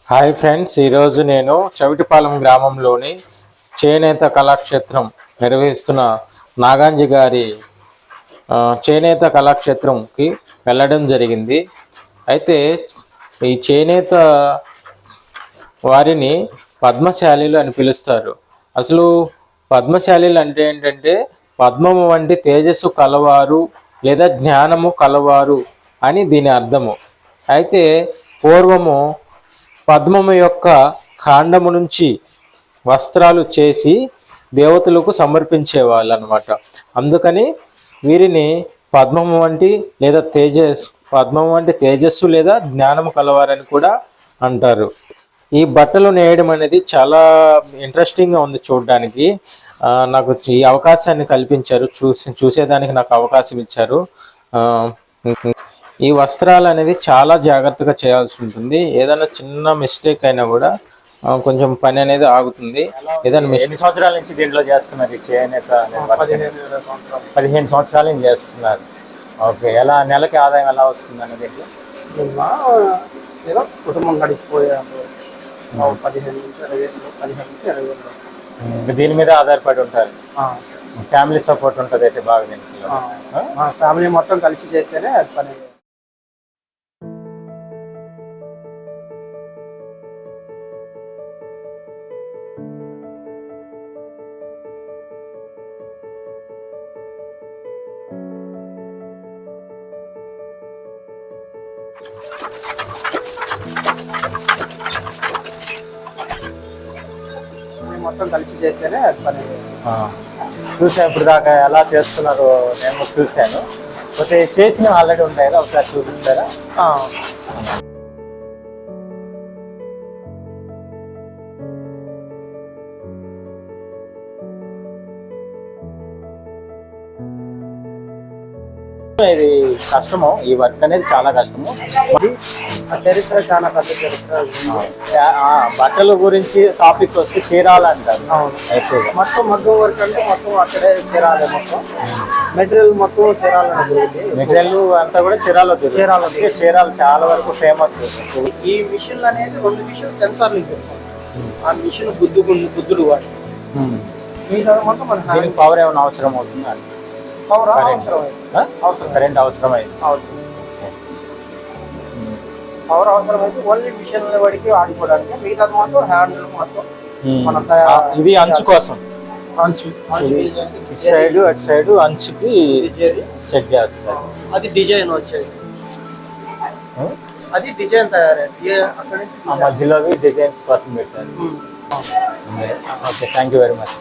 Hi friends, ఈరోజు నేను చవిటిపాలెం గ్రామంలోని చేనేత కళాక్షేత్రం నిర్వహిస్తున్న నాగాంజీ గారి చేనేత కళాక్షేత్రంకి వెళ్ళడం జరిగింది. అయితే ఈ చేనేత వారిని పద్మశాలీలు అని పిలుస్తారు. అసలు పద్మశాలీలు అంటే ఏంటంటే పద్మము వంటి తేజస్సు కలవారు లేదా జ్ఞానము కలవారు అని దీని అర్థము. అయితే పూర్వము పద్మము యొక్క కాండము నుంచి వస్త్రాలు చేసి దేవతలకు సమర్పించేవాళ్ళు అనమాట. అందుకని వీరిని పద్మము వంటి లేదా పద్మము వంటి తేజస్సు లేదా జ్ఞానము కలవారని కూడా అంటారు. ఈ బట్టలు నేయడం అనేది చాలా ఇంట్రెస్టింగ్గా ఉంది చూడడానికి. నాకు ఈ అవకాశాన్ని కల్పించారు, చూసేదానికి నాకు అవకాశం ఇచ్చారు. ఈ వస్త్రాలు అనేది చాలా జాగ్రత్తగా చేయాల్సి ఉంటుంది. ఏదైనా చిన్న మిస్టేక్ అయినా కూడా కొంచెం పని అనేది ఆగుతుంది. ఏదైనా ఎన్ని సంవత్సరాల నుంచి దీంట్లో చేస్తున్నారు? చేనేత 15 సంవత్సరాల నుంచి చేస్తున్నారు. ఓకే, ఎలా నెలకి ఆదాయం ఎలా వస్తుంది అన్న దీంట్లో? కుటుంబం గడిచిపోయాము 15 నుంచి 20 వేలు. దీని మీద ఆధారపడి ఉంటారు. ఫ్యామిలీ సపోర్ట్ ఉంటుంది అయితే బాగా దీంట్లో. ఫ్యామిలీ మొత్తం కలిసి చేస్తేనే పని. మొత్తం కలిసి చేస్తేనే పని. చూసాను ఇప్పుడు దాకా ఎలా చేస్తున్నారో నేను చూశాను. అయితే చేసిన ఆల్రెడీ ఉంటాయి కదా, ఒకసారి చూపిస్తారా? ఇది కష్టము, ఈ వర్క్ అనేది చాలా కష్టము. చరిత్ర చాలా పెద్ద చరిత్ర. బట్టల గురించి టాపిక్ వస్తే చీరాలు అంటారు. మొత్తం మగ్గం వర్క్ అంటే మొత్తం అక్కడే చీరాలే. మొత్తం మెటీరియల్ మొత్తం చీరాలు. మెటీరియల్ అంతా కూడా చీరాలు. చీరాలు చాలా వరకు ఫేమస్. ఈ మిషన్ అనేది 2 మిషన్ సెన్సార్ నుంచి ఆ మిషన్ బుద్ధుడు వాడు. మొత్తం మన పవర్ ఏమైనా అవసరం అవుతుంది? కరెంట్ అవసరమైంది. పవర్ అవసరమైతే ఓన్లీ మిషన్ వాడికి ఆడుకోవడానికి, మిగతా మాత్రం హ్యాండిల్ మొత్తం మన ఇది అంచు కోసం. అంచు ఇటు సైడ్ అటు సైడ్ అంచుకి సెట్ చేస్తారు. అది డిజైన్ వచ్చేది. అది డిజైన్ తయారైంది. అక్కడ ఆ మధ్యలో డిజైన్స్ కోసం పెట్టారు. Okay, thank you very much.